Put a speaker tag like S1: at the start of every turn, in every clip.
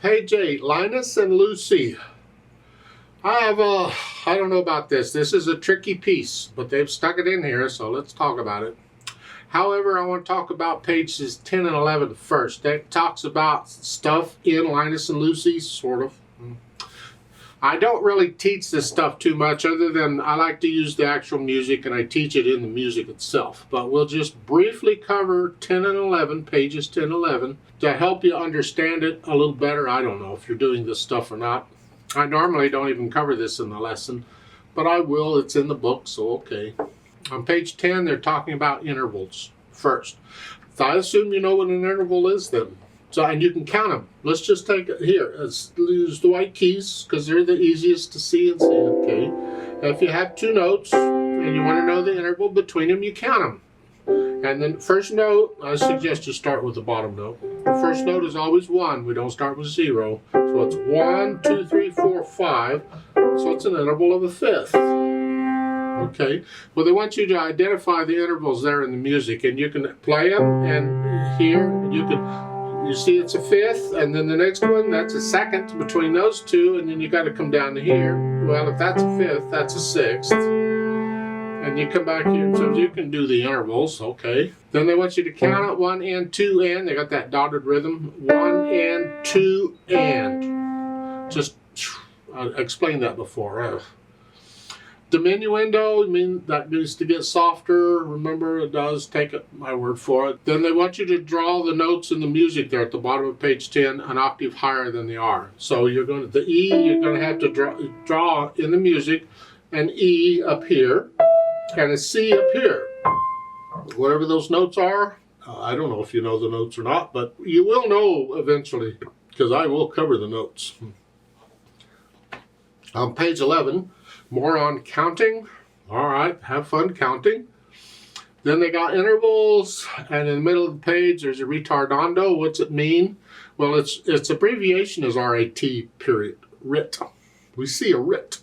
S1: Page 8, Linus and Lucy. I don't know about this. This is a tricky piece, but they've stuck it in here, so let's talk about it. However, I want to talk about pages 10 and 11 first. That talks about stuff in Linus and Lucy, sort of. I don't really teach this stuff too much, other than I like to use the actual music and I teach it in the music itself. But we'll just briefly cover 10 and 11, pages 10 and 11, to help you understand it a little better. I don't know if you're doing this stuff or not. I normally don't even cover this in the lesson, but I will. It's in the book, so okay. On page 10, they're talking about intervals first. So I assume you know what an interval is then. So, and you can count them. Let's just take it here. Let's use the white keys because they're the easiest to see and see. Okay. If you have two notes and you want to know the interval between them, you count them. And then first note, I suggest you start with the bottom note. The first note is always 1. We don't start with 0. So it's 1, 2, 3, 4, 5. So it's an interval of a fifth. Okay. Well, they want you to identify the intervals there in the music, and you can play them. And here you see it's a fifth, and then the next one, that's a second between those two, and then you got to come down to here. Well, if that's a fifth, that's a sixth. And you come back here, so you can do the intervals, okay. Then they want you to count it 1 and 2 and. They got that dotted rhythm. 1 and 2 and. Just, I explained that before. Diminuendo, I mean, that needs to get softer. Remember, it does. Take it, my word for it. Then they want you to draw the notes in the music there at the bottom of page 10 an octave higher than they are. So you're going to, the E, you're going to have to draw in the music an E up here and a C up here. Whatever those notes are, I don't know if you know the notes or not, but you will know eventually because I will cover the notes. On page 11, more on counting. All right, have fun counting. Then they got intervals, and in the middle of the page there's a retardando. What's it mean? Well, its abbreviation is RAT, period. RIT. We see a RIT.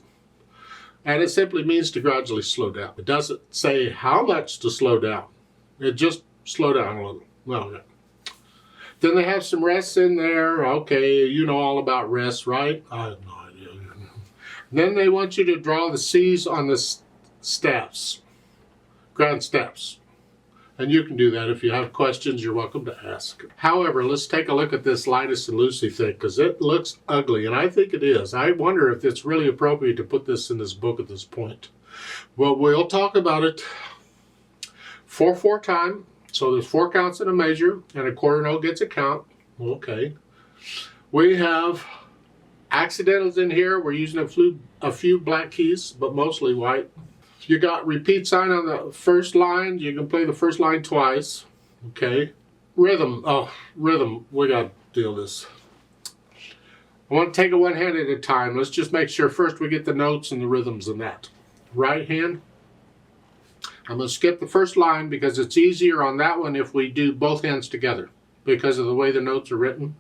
S1: And it simply means to gradually slow down. It doesn't say how much to slow down. It just slow down a little. Well, yeah. Then they have some rests in there. Okay, you know all about rests, right? I have no idea. Then they want you to draw the C's on the steps, grand steps. And you can do that. If you have questions, you're welcome to ask. However, let's take a look at this Linus and Lucy thing, because it looks ugly, and I think it is. I wonder if it's really appropriate to put this in this book at this point. Well, we'll talk about it 4/4 time. So there's 4 counts in a measure, and a quarter note gets a count. Okay. We have accidentals in here. We're using a few black keys, but mostly white. You got repeat sign on the first line. You can play the first line twice. Okay. Rhythm. Oh, rhythm. We got to deal with this. I want to take it one hand at a time. Let's just make sure first we get the notes and the rhythms in that. Right hand. I'm going to skip the first line because it's easier on that one if we do both hands together because of the way the notes are written.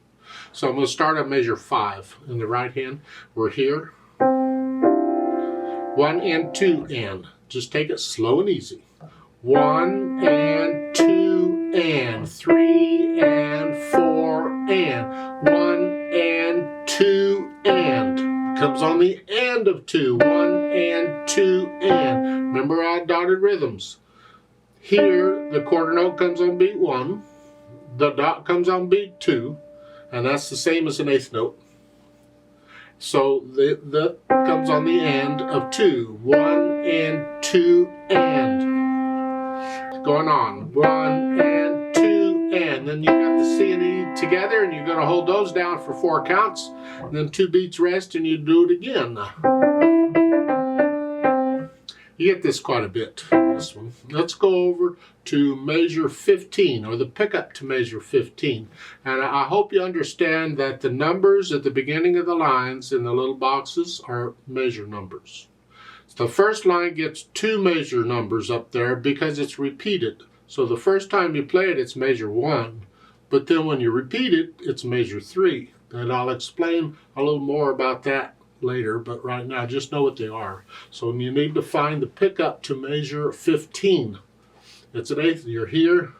S1: So I'm going to start at measure 5 in the right hand. We're here. 1 and 2 and. Just take it slow and easy. 1 and 2 and. 3 and 4 and. 1 and 2 and. Comes on the and of 2. 1 and 2 and. Remember our dotted rhythms. Here, the quarter note comes on beat 1. The dot comes on beat 2. And that's the same as an eighth note. So that comes on the end of 2. 1 and 2 and. Going on. 1 and 2 and. Then you got the C and E together, and you're going to hold those down for 4 counts. And then 2 beats rest, and you do it again. You get this quite a bit, this one. Let's go over to measure 15, or the pickup to measure 15. And I hope you understand that the numbers at the beginning of the lines in the little boxes are measure numbers. So the first line gets 2 measure numbers up there because it's repeated. So the first time you play it, it's measure 1. But then when you repeat it, it's measure 3. And I'll explain a little more about that later, but right now just know what they are. So you need to find the pickup to measure 15. It's an eighth. You're here,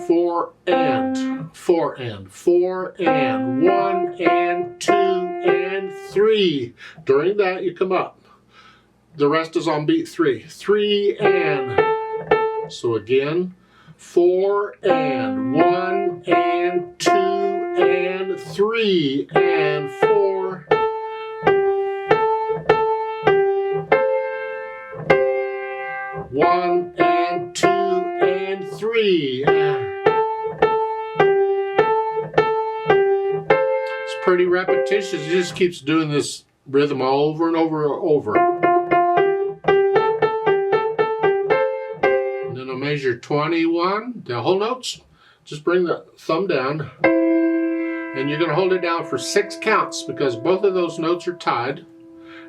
S1: 4 and 4 and 4 and 1 and 2 and 3. During that you come up. The rest is on beat 3. 3 and. So again, 4 and 1 and 2 and 3 and 4. 1 and 2 and 3. It's pretty repetitious. It just keeps doing this rhythm over and over and over. And then I'll measure 21, the whole notes. Just bring the thumb down. And you're going to hold it down for 6 counts because both of those notes are tied.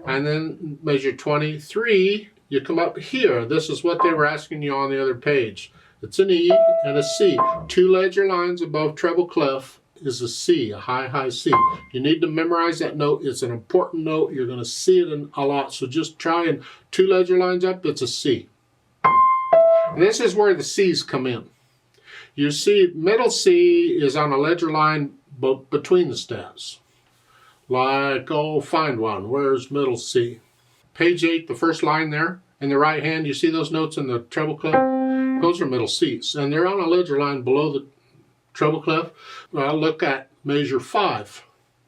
S1: And then measure 23. You come up here. This is what they were asking you on the other page. It's an E and a C. 2 ledger lines above treble clef is a C, a high, high C. You need to memorize that note. It's an important note. You're going to see it a lot. So just try and 2 ledger lines up, it's a C. And this is where the C's come in. You see, middle C is on a ledger line between the staves. Like, oh, find one. Where's middle C? Page 8, the first line there, in the right hand, you see those notes in the treble clef? Those are middle C's, and they're on a ledger line below the treble clef. Well, look at measure 5.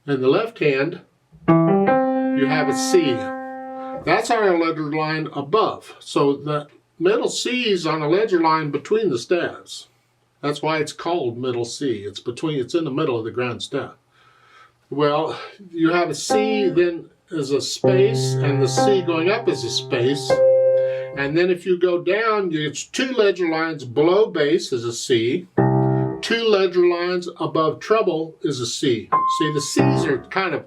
S1: In the left hand, you have a C. That's on a ledger line above. So the middle C is on a ledger line between the staves. That's why it's called middle C. It's in the middle of the grand staff. Well, you have a C, then is a space, and the C going up is a space. And then if you go down, it's 2 ledger lines below bass is a C. 2 ledger lines above treble is a C. See, the C's are kind of,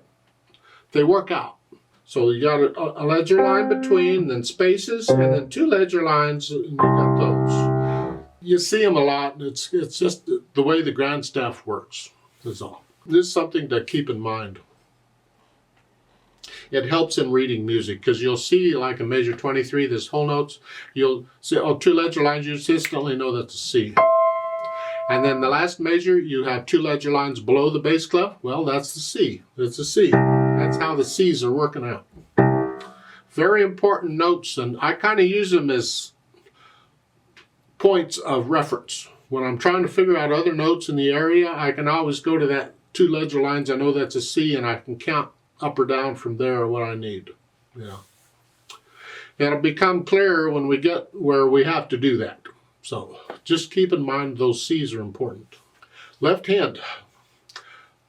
S1: they work out. So you got a ledger line between, then spaces, and then 2 ledger lines, and you got those. You see them a lot. It's just the way the grand staff works, is all. This is something to keep in mind. It helps in reading music because you'll see, like in measure 23, this whole notes, you'll see, oh, 2 ledger lines, you just instantly know that's a C. And then the last measure, you have 2 ledger lines below the bass clef. Well, that's the C. It's a C. That's how the C's are working out. Very important notes, and I kind of use them as points of reference. When I'm trying to figure out other notes in the area, I can always go to that 2 ledger lines. I know that's a C, and I can count up or down from there what I need. Yeah. It'll become clearer when we get where we have to do that. So just keep in mind those C's are important. Left hand,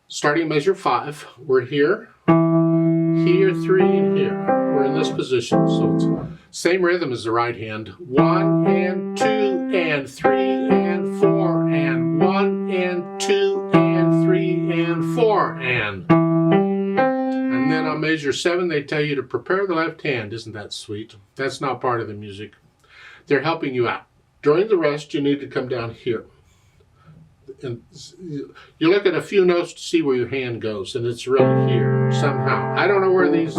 S1: starting measure 5, we're here, here, 3, and here. We're in this position. So it's same rhythm as the right hand. 1 and 2 and 3 and 4 and 1 and 2 and 3 and 4 and. And then on measure 7, they tell you to prepare the left hand. Isn't that sweet? That's not part of the music. They're helping you out. During the rest, you need to come down here. And you look at a few notes to see where your hand goes, and it's really here somehow. I don't know where these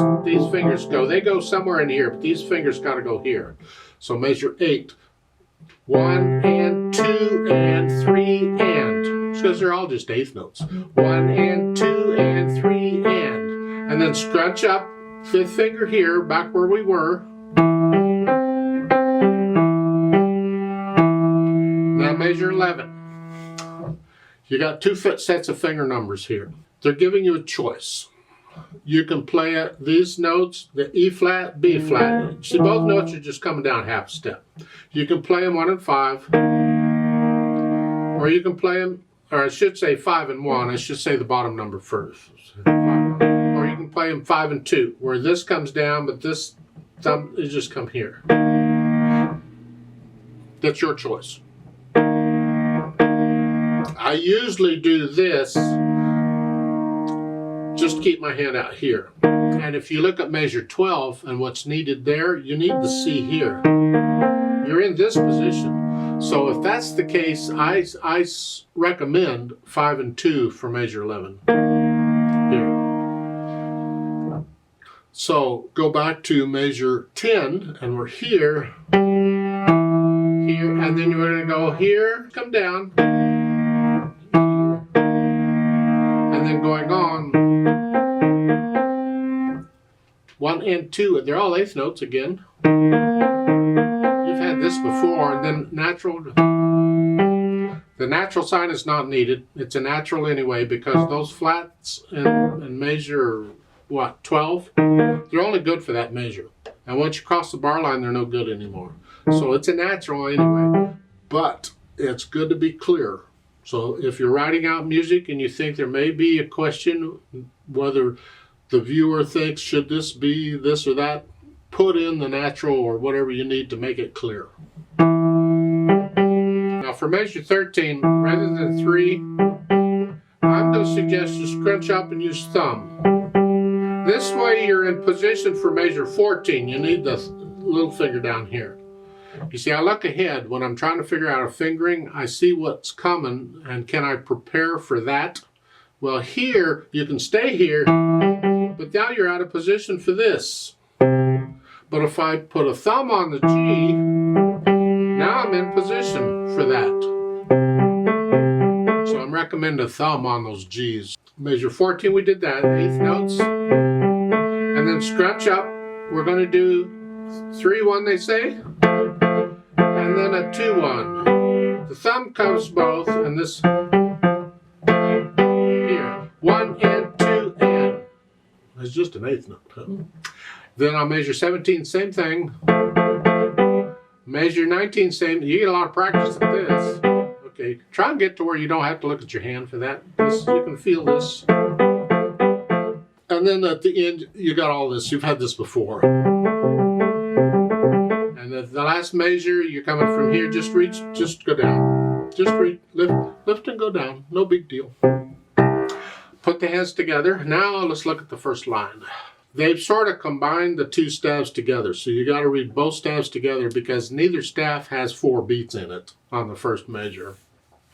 S1: fingers go. They go somewhere in here, but these fingers got to go here. So measure 8. 1 and 2 and 3 and. Because they're all just eighth notes. 1 and 2 and 3 and then scrunch up, 5th finger here, back where we were. Now measure 11. You got 2 sets of finger numbers here. They're giving you a choice. You can play these notes, the E flat, B flat. See, both notes are just coming down half a step. You can play them 1 and 5, or you can play them, or I should say 5 and 1. I should say the bottom number first. Or you can play them 5 and 2, where this comes down, but this thumb is just come here. That's your choice. I usually do this, just keep my hand out here. And if you look at measure 12 and what's needed there, you need the C here. You're in this position. So if that's the case, I recommend 5 and 2 for measure 11. Here. So go back to measure 10, and we're here, here And then you're going to go here, come down, and then going on 1 and 2. They're all eighth notes again. You've had this before, and then natural. The natural sign is not needed. It's a natural anyway because those flats in measure, what, 12? They're only good for that measure. And once you cross the bar line, they're no good anymore. So it's a natural anyway. But it's good to be clear. So if you're writing out music and you think there may be a question whether the viewer thinks should this be this or that, put in the natural or whatever you need to make it clear. Now for measure 13, rather than 3, I'm going to suggest you scrunch up and use thumb. This way you're in position for measure 14. You need the little finger down here. You see, I look ahead. When I'm trying to figure out a fingering, I see what's coming, and can I prepare for that? Well, here, you can stay here, but now you're out of position for this. But if I put a thumb on the G, now I'm in position for that. So I'm recommending a thumb on those Gs. Measure 14, we did that, eighth notes. And then scratch up. We're going to do 3-1, they say. And then a 2-1. The thumb comes both, and this here. 1 and 2 and. It's just an eighth note. Huh? Then on measure 17, same thing. Measure 19, same. You get a lot of practice at this. Okay, try and get to where you don't have to look at your hand for that. You can feel this. And then at the end, you got all this. You've had this before. And at the last measure, you're coming from here. Just reach, just go down. Just reach, lift and go down. No big deal. Put the hands together. Now let's look at the first line. They've sort of combined the two staves together. So you got to read both staves together because neither staff has 4 beats in it on the first measure.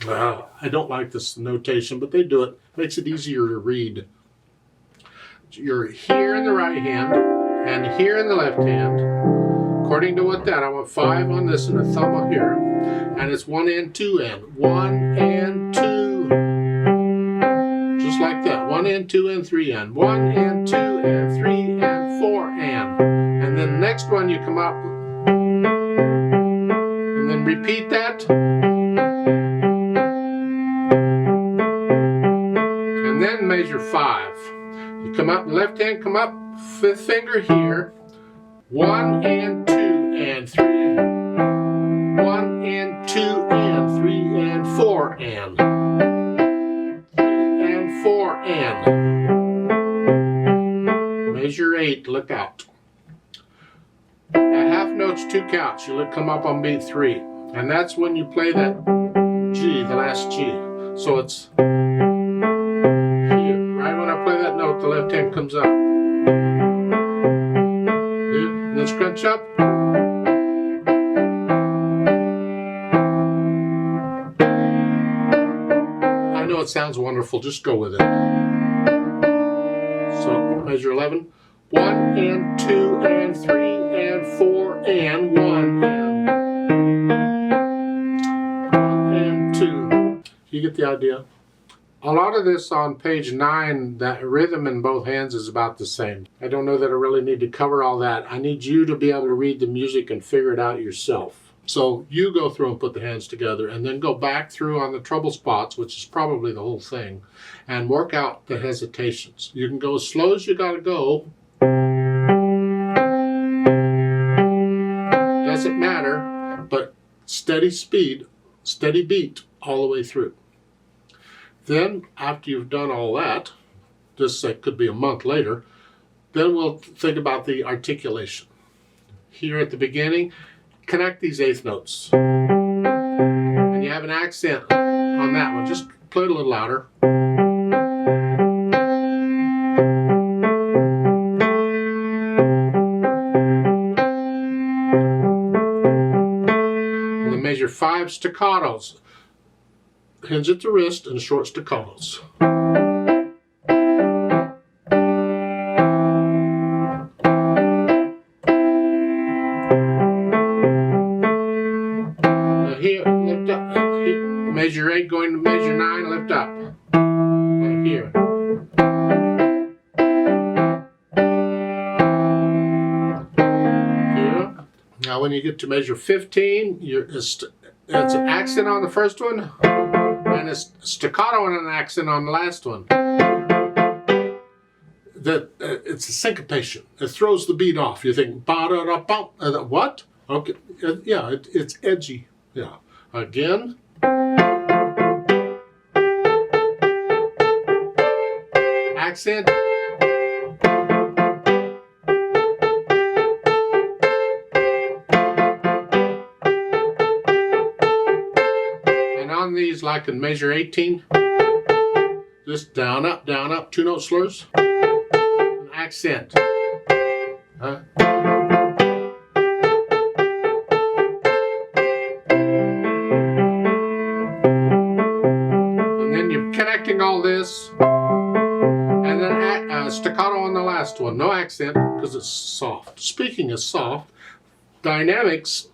S1: I don't like this notation, but they do it. Makes it easier to read. You're here in the right hand and here in the left hand. According to what that, I want 5 on this and a thumb on here. And it's 1 and 2 and. 1 and 2. Just like that. 1 and 2 and 3 and. 1 and 2 and 3 and 4 and. And then the next one you come up and then repeat that. And then measure 5. You come up, left hand, come up, 5th finger here. 1 and 2 and 3. 1 and 2 and 3 and 4 and. 3 and 4 and. Measure 8, look out. At half notes, 2 counts. You come up on beat 3. And that's when you play that G, the last G. So it's here. Right when I play that note, the left hand comes up. And then scrunch up. I know it sounds wonderful, just go with it. So measure 11. 1 and 2 and 3 and 4 and 1 and. 1 and 2. You get the idea? A lot of this on page 9, that rhythm in both hands is about the same. I don't know that I really need to cover all that. I need you to be able to read the music and figure it out yourself. So you go through and put the hands together and then go back through on the trouble spots, which is probably the whole thing, and work out the hesitations. You can go as slow as you got to go. Doesn't matter, but steady speed, steady beat all the way through. Then, after you've done all that, this could be a month later, then we'll think about the articulation. Here at the beginning, connect these eighth notes. And you have an accent on that one. Just play it a little louder. And then measure 5 staccatos. Hinge at the wrist and short staccatos. Now here. Here. Now when you get to measure 15, it's an accent on the first one, and a staccato and an accent on the last one. It's a syncopation. It throws the beat off. You think, ba-da-da-bum, what? Okay, yeah, it's edgy. Yeah. Again. Accent. And on these, like in measure 18, just down, up, 2 note slurs. An accent. Huh? And then you're connecting all this. And then staccato on the last one. No accent because it's soft. Speaking of soft, dynamics,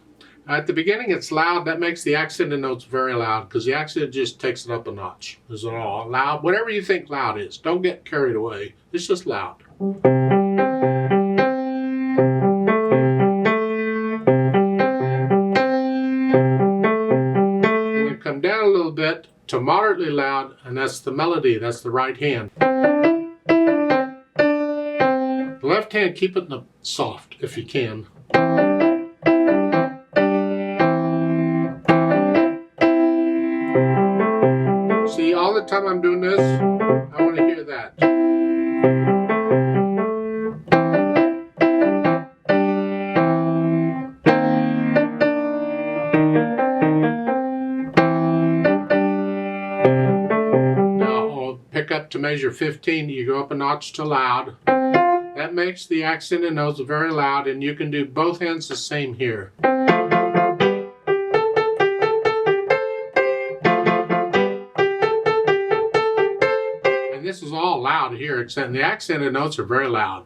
S1: at the beginning it's loud. That makes the accented notes very loud because the accent just takes it up a notch. Is it all loud? Whatever you think loud is. Don't get carried away. It's just loud. And then come down a little bit to moderately loud, and that's the melody. That's the right hand. The left hand, keep it in the soft if you can. See, all the time I'm doing this, I want to hear that. Now, I'll pick up to measure 15, you go up a notch to loud. That makes the accented notes very loud, and you can do both hands the same here. And this is all loud here, except the accented notes are very loud.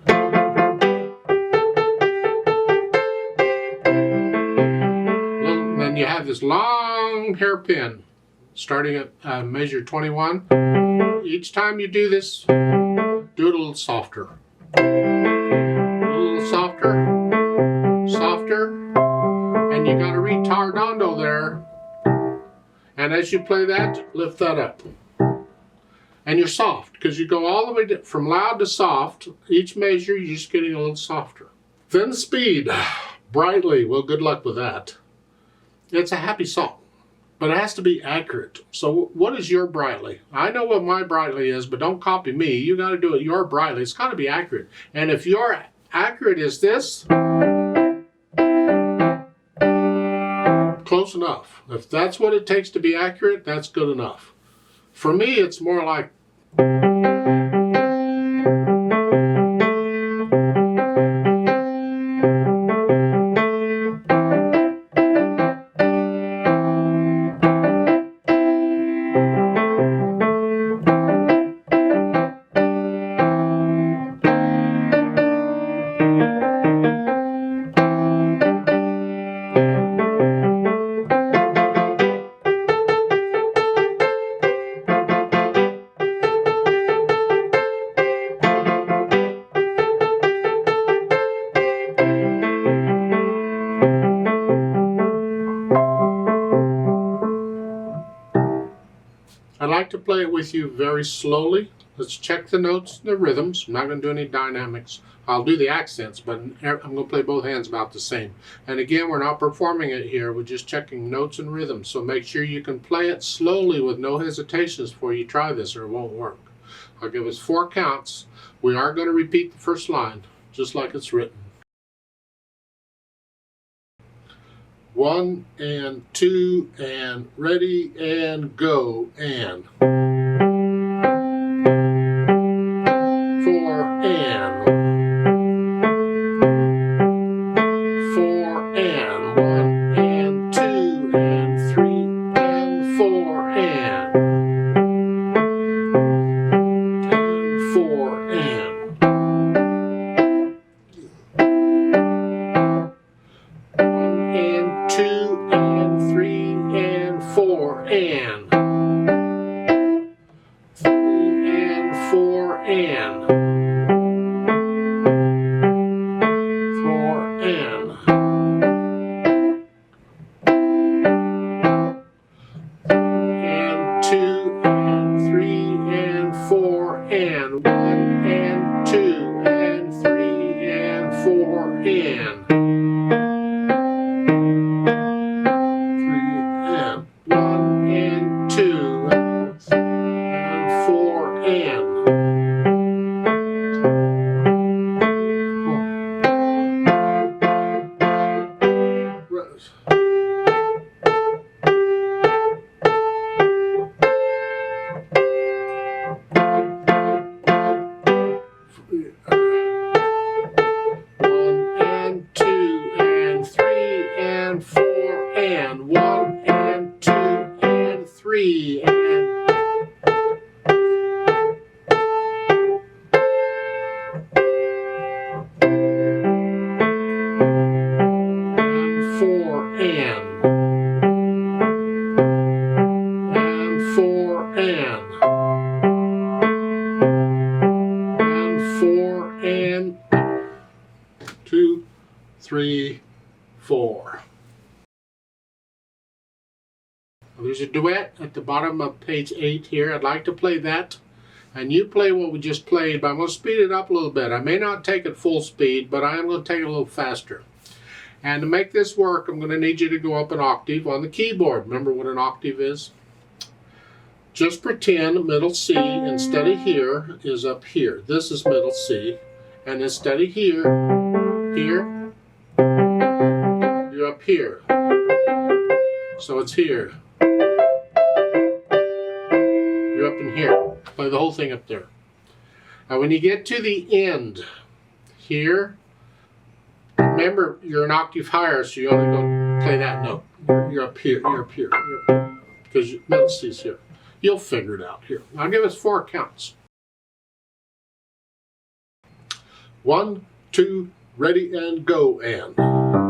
S1: Then you have this long hairpin starting at measure 21. Each time you do this, do it a little softer. A little softer, softer, and you got a retardando there. And as you play that, lift that up. And you're soft, because you go all the way from loud to soft. Each measure, you're just getting a little softer. Then speed, brightly, well, good luck with that. It's a happy song, but it has to be accurate. So what is your brightly? I know what my brightly is, but don't copy me. You got to do it your brightly. It's got to be accurate. And if your accurate is this, close enough. If that's what it takes to be accurate, that's good enough. For me, it's more like I like to play it with you very slowly. Let's check the notes and the rhythms. I'm not going to do any dynamics. I'll do the accents, but I'm going to play both hands about the same. And again, we're not performing it here. We're just checking notes and rhythms. So make sure you can play it slowly with no hesitations before you try this, or it won't work. I'll give us 4 counts. We are going to repeat the first line, just like it's written. 1 and 2 and ready and go and 4 and 4 and 1 and 2 and 3 and 4 and 4 and 2 and 3 and 4 and and. 4 and. And 2 and 3 and 4 and 1 and 2 and 3 and 4 and 3 and 1 and 2 and 4 and 1 and 2 and 3 and 4 and 4 and 4 and 2, 3, 4. There's a duet at the bottom of page 8 here. I'd like to play that. And you play what we just played, but I'm going to speed it up a little bit. I may not take it full speed, but I am going to take it a little faster. And to make this work, I'm going to need you to go up an octave on the keyboard. Remember what an octave is? Just pretend middle C instead of here is up here. This is middle C. And instead of here, you're up here. So it's here. You're up in here. Play the whole thing up there. Now when you get to the end here, remember you're an octave higher, so you only go play that note. You're up here, you're up here, because middle C's here. You'll figure it out here. I'll give us 4 counts. 1, 2, ready and go and.